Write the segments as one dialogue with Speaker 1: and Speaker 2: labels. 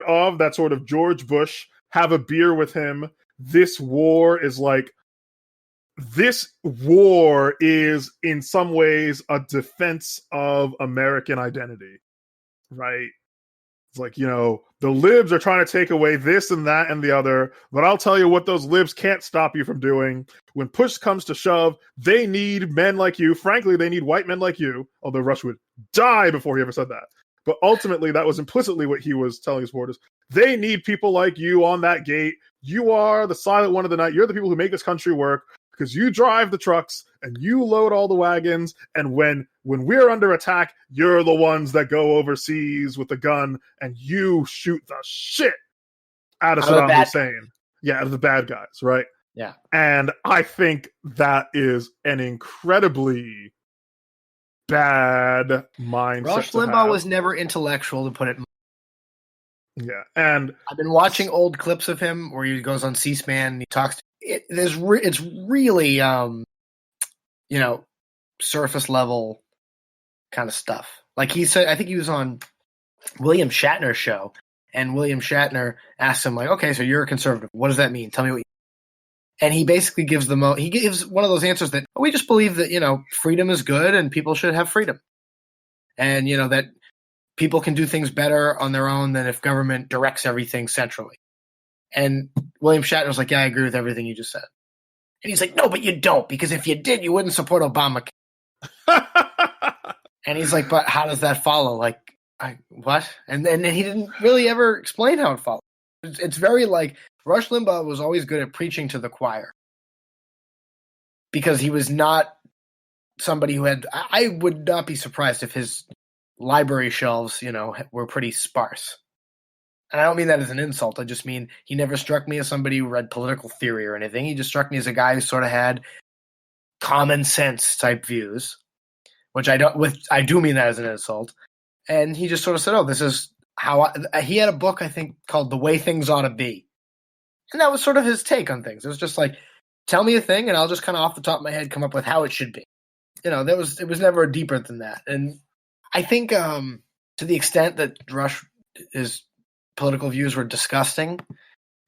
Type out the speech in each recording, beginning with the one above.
Speaker 1: of that sort of George Bush, have a beer with him. This war is in some ways a defense of American identity, right? It's like, the libs are trying to take away this and that and the other, but I'll tell you what those libs can't stop you from doing. When push comes to shove, they need men like you. Frankly, they need white men like you, although Rush would die before he ever said that. But ultimately, that was implicitly what he was telling his supporters. They need people like you on that gate. You are the silent one of the night. You're the people who make this country work because you drive the trucks and you load all the wagons. And when we're under attack, you're the ones that go overseas with a gun and you shoot the shit out of Saddam Hussein. Yeah, out of the bad guys, right?
Speaker 2: Yeah.
Speaker 1: And I think that is an incredibly bad mindset.
Speaker 2: Rush Limbaugh was never intellectual, to put it.
Speaker 1: Yeah, and
Speaker 2: I've been watching old clips of him where he goes on C-SPAN and he talks. It's really, surface level kind of stuff. Like he said, I think he was on William Shatner's show, and William Shatner asked him, like, "Okay, so you're a conservative. What does that mean? Tell me what." And he basically gives he gives one of those answers that we just believe that freedom is good and people should have freedom, and that people can do things better on their own than if government directs everything centrally. And William Shatner was like, "Yeah, I agree with everything you just said." And he's like, "No, but you don't, because if you did, you wouldn't support Obamacare." And he's like, "But how does that follow? Like, what?" And then he didn't really ever explain how it followed. It's very like Rush Limbaugh was always good at preaching to the choir because he was not somebody who had. I would not be surprised if his library shelves, were pretty sparse. And I don't mean that as an insult. I just mean he never struck me as somebody who read political theory or anything. He just struck me as a guy who sort of had common sense type views, which I do mean that as an insult. And he just sort of said, "Oh, this is how he had a book, I think, called The Way Things Ought to Be." And that was sort of his take on things. It was just like, tell me a thing and I'll just kind of off the top of my head come up with how it should be. It was never deeper than that. And I think to the extent that his political views were disgusting,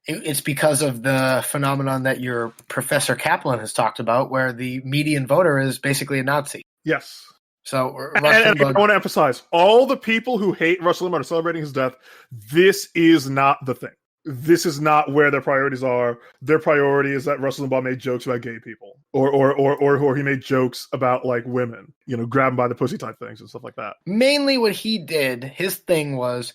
Speaker 2: it's because of the phenomenon that your Professor Kaplan has talked about, where the median voter is basically a Nazi.
Speaker 1: Yes.
Speaker 2: So
Speaker 1: and I want to emphasize, all the people who hate Rush Limbaugh are celebrating his death. This is not the thing. This is not where their priorities are. Their priority is that Rush Limbaugh made jokes about gay people, or he made jokes about like women, grab them by the pussy type things and stuff like that.
Speaker 2: Mainly, what he did, his thing was,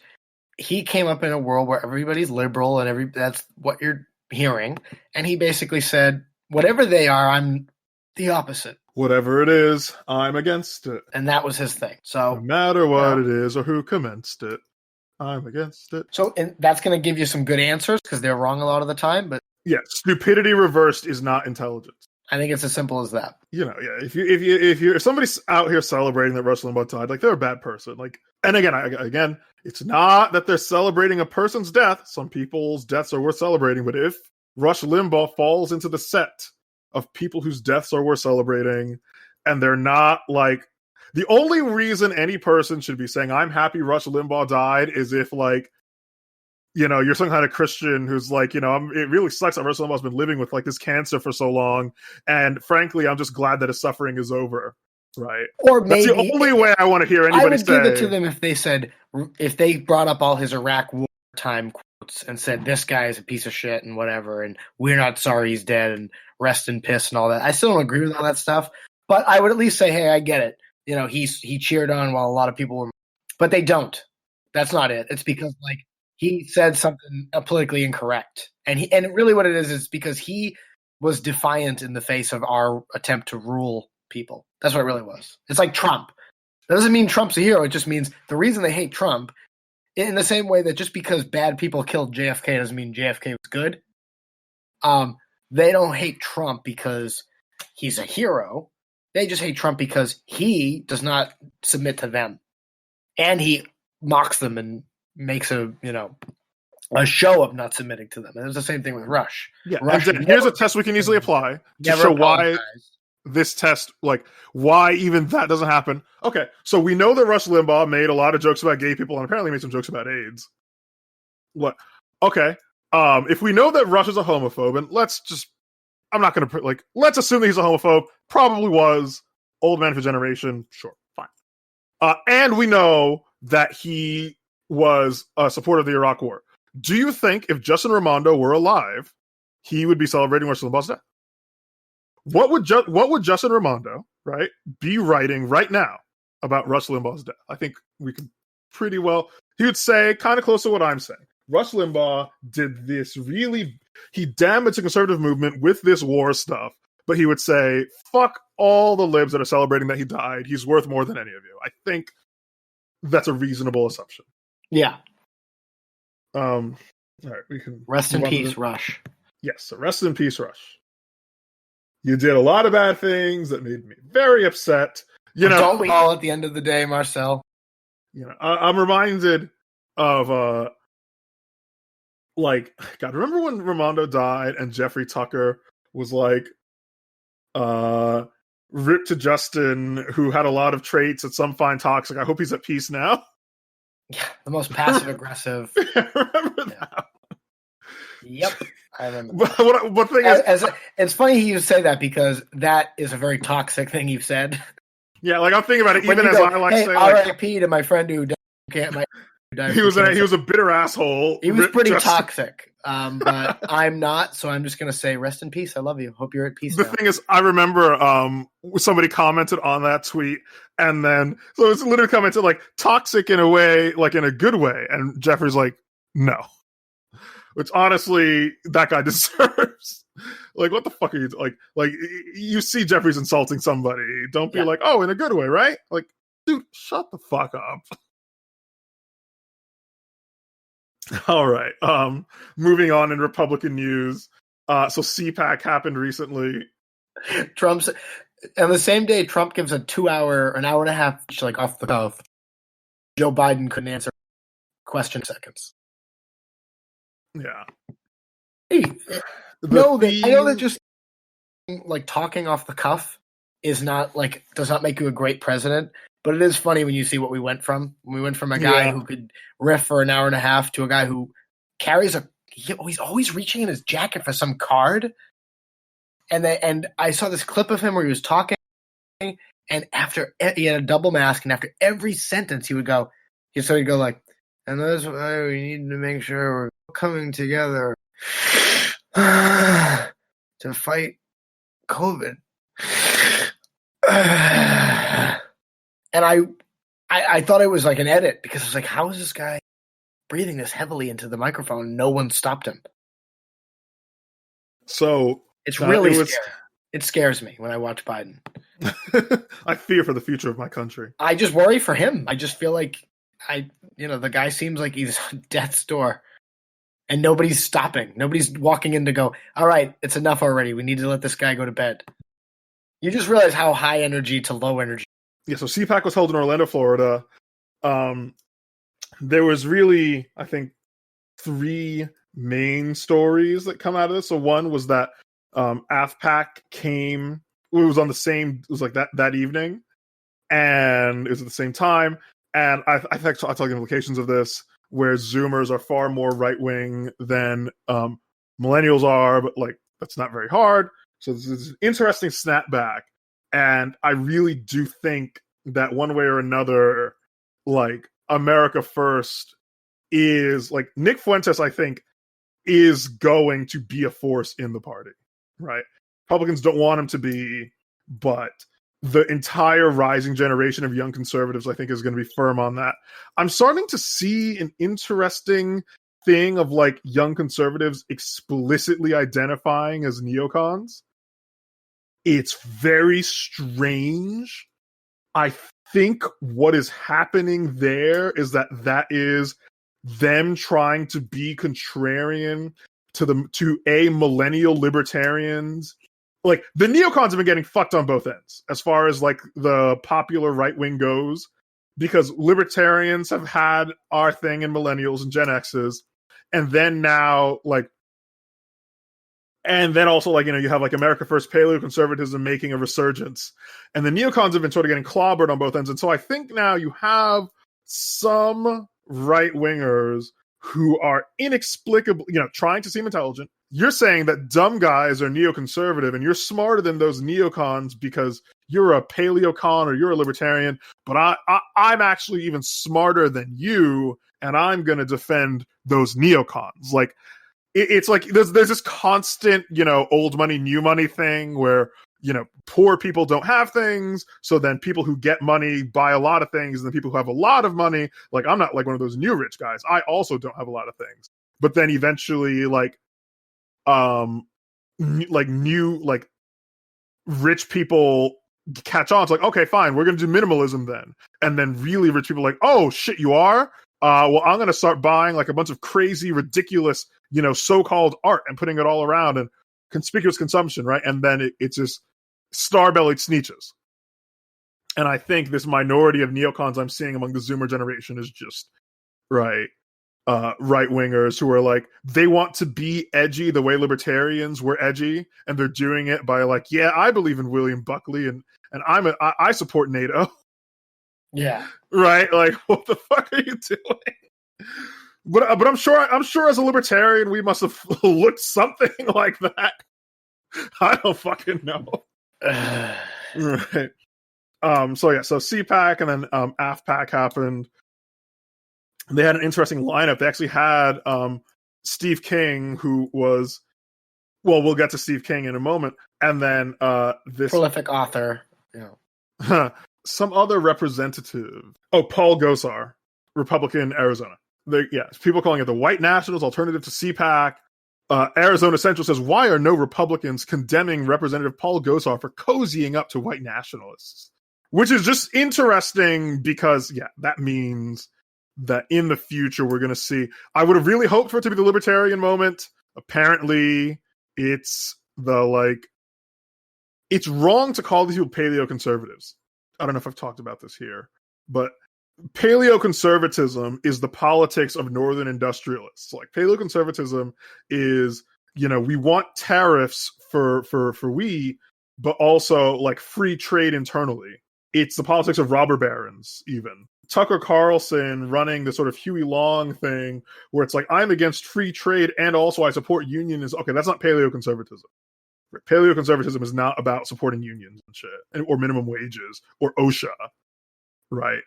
Speaker 2: he came up in a world where everybody's liberal and that's what you're hearing, and he basically said, whatever they are, I'm the opposite.
Speaker 1: Whatever it is, I'm against it.
Speaker 2: And that was his thing. So
Speaker 1: no matter what it is or who commenced it, I'm against it.
Speaker 2: So and that's going to give you some good answers because they're wrong a lot of the time. But
Speaker 1: yeah, stupidity reversed is not intelligence.
Speaker 2: I think it's as simple as that.
Speaker 1: If somebody's out here celebrating that Rush Limbaugh died, like they're a bad person. Like, and again, it's not that they're celebrating a person's death. Some people's deaths are worth celebrating, but if Rush Limbaugh falls into the set of people whose deaths are worth celebrating, and they're not like, the only reason any person should be saying, "I'm happy Rush Limbaugh died," is if like, you're some kind of Christian who's like, it really sucks that Rush Limbaugh's been living with like this cancer for so long, and frankly, I'm just glad that his suffering is over, right?
Speaker 2: Or maybe
Speaker 1: that's the only way I want to hear anybody
Speaker 2: I would
Speaker 1: say.
Speaker 2: give it to them if they brought up all his Iraq wartime quotes and said, "This guy is a piece of shit and whatever, and we're not sorry he's dead and rest in piss and all that." I still don't agree with all that stuff, but I would at least say, "Hey, I get it." He cheered on while a lot of people were, but they don't. That's not it. It's because like he said something politically incorrect, and really what it is because he was defiant in the face of our attempt to rule people. That's what it really was. It's like Trump. That doesn't mean Trump's a hero. It just means the reason they hate Trump, in the same way that just because bad people killed JFK doesn't mean JFK was good. They don't hate Trump because he's a hero. They just hate Trump because he does not submit to them, and he mocks them and makes a show of not submitting to them. And it was the same thing with Rush.
Speaker 1: Yeah, here's a test we can easily apply to show why this test, like why even that doesn't happen. Okay, so we know that Rush Limbaugh made a lot of jokes about gay people and apparently made some jokes about AIDS. What? Okay. If we know that Rush is a homophobe, and I'm not going to let's assume that he's a homophobe. Probably was. Old man for generation. Sure, fine. And we know that he was a supporter of the Iraq War. Do you think if Justin Raimondo were alive, he would be celebrating Rush Limbaugh's death? What would Justin Raimondo, right, be writing right now about Rush Limbaugh's death? I think we could pretty well. He would say, kind of close to what I'm saying. Rush Limbaugh did this he damaged the conservative movement with this war stuff, but he would say, fuck all the libs that are celebrating that he died. He's worth more than any of you. I think that's a reasonable assumption.
Speaker 2: Yeah.
Speaker 1: All right, we can
Speaker 2: rest in peace, Rush.
Speaker 1: Yes, so rest in peace, Rush. You did a lot of bad things that made me very upset.
Speaker 2: Don't we all at the end of the day, Marcel?
Speaker 1: I'm reminded of God, remember when Raimondo died and Jeffrey Tucker was like, rip to Justin, who had a lot of traits that some find toxic. I hope he's at peace now.
Speaker 2: Yeah, the most passive aggressive.
Speaker 1: Remember that?
Speaker 2: Yep, I remember.
Speaker 1: What thing is?
Speaker 2: It's funny you say that because that is a very toxic thing you've said.
Speaker 1: Yeah, I'm thinking about it. Even as I say,
Speaker 2: R.I.P. to my friend who can't.
Speaker 1: He was a bitter asshole.
Speaker 2: He was pretty toxic, but I'm not. So I'm just gonna say, rest in peace. I love you. Hope you're at peace.
Speaker 1: The thing is, I remember somebody commented on that tweet, and then so it's literally commented toxic in a way, in a good way, and Jeffrey's like, no, which honestly that guy deserves. What the fuck are you you see Jeffrey's insulting somebody, don't be oh, in a good way, right? Dude, shut the fuck up. All right. Moving on in Republican news. So CPAC happened recently.
Speaker 2: Trump's on the same day Trump gives an hour and a half off the cuff. Joe Biden couldn't answer question seconds.
Speaker 1: Yeah.
Speaker 2: Hey, I know that just talking off the cuff is not does not make you a great president. But it is funny when you see what we went from. We went from a guy who could riff for an hour and a half to a guy who carries he's always reaching in his jacket for some card. And I saw this clip of him where he was talking, and after he had a double mask, and after every sentence he'd go and that's why we need to make sure we're coming together to fight COVID. And I thought it was an edit because I was how is this guy breathing this heavily into the microphone? No one stopped him.
Speaker 1: So
Speaker 2: it's really scary. It scares me when I watch Biden.
Speaker 1: I fear for the future of my country.
Speaker 2: I just worry for him. I just feel the guy seems like he's on death's door, and nobody's stopping. Nobody's walking in to go, all right, it's enough already. We need to let this guy go to bed. You just realize how high energy to low energy.
Speaker 1: Yeah, so CPAC was held in Orlando, Florida. There was really, I think, 3 main stories that come out of this. So one was that AFPAC came, it was on the same, it was that evening, and it was at the same time. And I think I'll tell you the implications of this, where Zoomers are far more right-wing than millennials are, but that's not very hard. So this is an interesting snapback. And I really do think that one way or another, America First is Nick Fuentes, I think, is going to be a force in the party, right? Republicans don't want him to be, but the entire rising generation of young conservatives, I think, is going to be firm on that. I'm starting to see an interesting thing of young conservatives explicitly identifying as neocons. It's very strange. I think what is happening there is that is them trying to be contrarian to millennial libertarians. The neocons have been getting fucked on both ends as far as the popular right wing goes, because libertarians have had our thing in millennials and Gen X's, and then now and then also you have America First paleoconservatism making a resurgence, and the neocons have been sort of getting clobbered on both ends. And so I think now you have some right wingers who are inexplicably, trying to seem intelligent. You're saying that dumb guys are neoconservative and you're smarter than those neocons because you're a paleocon or you're a libertarian, but I'm actually even smarter than you, and I'm going to defend those neocons. Like, it's like there's this constant, old money, new money thing where, poor people don't have things, so then people who get money buy a lot of things, and then people who have a lot of money, like, I'm not like one of those new rich guys. I also don't have a lot of things. But then eventually, like new, like, rich people catch on. It's like, okay, fine, we're going to do minimalism then. And then really rich people are like, oh, shit, you are? Well, I'm going to start buying, like, a bunch of crazy, ridiculous, so-called art and putting it all around and conspicuous consumption, right? And then it's just star-bellied sneeches. And I think this minority of neocons I'm seeing among the Zoomer generation is just, right wingers who are like, they want to be edgy the way libertarians were edgy, and they're doing it by like, yeah, I believe in William Buckley and I support NATO.
Speaker 2: Yeah.
Speaker 1: Right? Like, what the fuck are you doing? But I'm sure as a libertarian we must have looked something like that. I don't fucking know. Right. So CPAC and then AFPAC happened. They had an interesting lineup. They actually had Steve King, who was, well, we'll get to Steve King in a moment, and then this
Speaker 2: prolific author. Yeah.
Speaker 1: Some other representative. Oh, Paul Gosar, Republican, Arizona. People calling it the White Nationals alternative to CPAC. Arizona Central says, why are no Republicans condemning Representative Paul Gosar for cozying up to white nationalists? Which is just interesting because, that means that in the future we're going to see. I would have really hoped for it to be the libertarian moment. Apparently, it's it's wrong to call these people paleoconservatives. I don't know if I've talked about this here, but paleoconservatism is the politics of northern industrialists. Like, paleoconservatism is, we want tariffs for we, but also like free trade internally. It's the politics of robber barons, even. Tucker Carlson running the sort of Huey Long thing where it's like, I'm against free trade and also I support unions. Okay, that's not paleoconservatism. Paleoconservatism is not about supporting unions and shit, or minimum wages, or OSHA, right?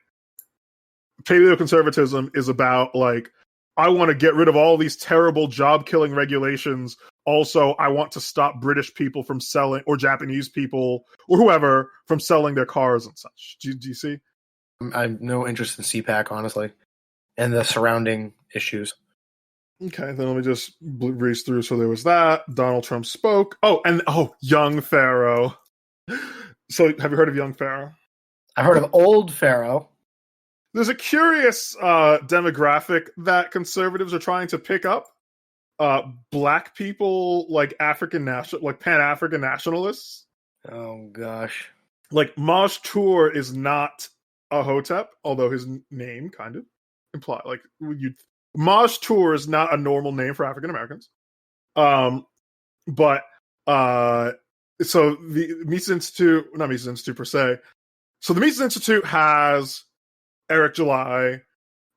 Speaker 1: Paleoconservatism is about, like, I want to get rid of all these terrible job-killing regulations. Also, I want to stop British people from selling, or Japanese people, or whoever, from selling their cars and such. Do you see?
Speaker 2: I have no interest in CPAC, honestly, and the surrounding issues.
Speaker 1: Okay, then let me just breeze through. So there was that. Donald Trump spoke. Young Pharaoh. So have you heard of Young Pharaoh?
Speaker 2: I've heard of Old Pharaoh.
Speaker 1: There's a curious demographic that conservatives are trying to pick up. Black people, like Pan-African nationalists.
Speaker 2: Oh, gosh.
Speaker 1: Like, Maj Tour is not a Hotep, although his name kind of imply, like, Maj Tour is not a normal name for African Americans. So the Mises Institute, not Mises Institute per se. So the Mises Institute has Eric July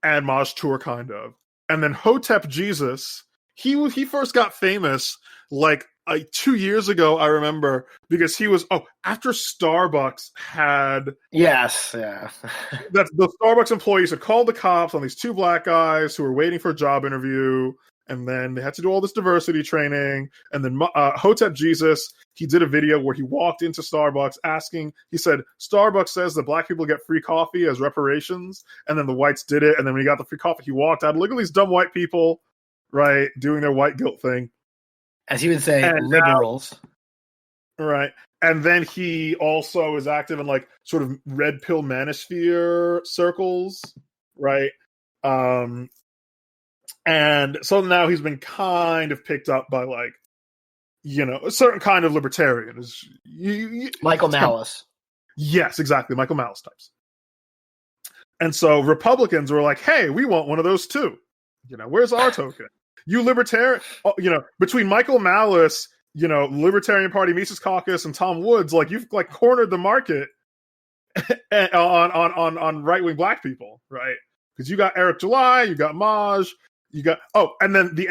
Speaker 1: and Maj Tour, kind of. And then Hotep Jesus, he first got famous like 2 years ago, I remember, because he was after Starbucks had that the Starbucks employees had called the cops on these two black guys who were waiting for a job interview, and then they had to do all this diversity training, and then Hotep Jesus, he did a video where he walked into Starbucks he said, Starbucks says that black people get free coffee as reparations, and then the whites did it, and then when he got the free coffee, he walked out. Look at these dumb white people, right, doing their white guilt thing.
Speaker 2: As he would say, liberals.
Speaker 1: Right. And then he also is active in, like, sort of red pill manosphere circles, right? And so now he's been kind of picked up by, like, a certain kind of libertarian.
Speaker 2: Michael Malice.
Speaker 1: Yes, exactly. Michael Malice types. And so Republicans were like, hey, we want one of those too. Where's our token? You libertarian, between Michael Malice, Libertarian Party, Mises Caucus, and Tom Woods, like, you've, like, cornered the market on right-wing black people, right? Because you got Eric July, you got Maj, you got and then the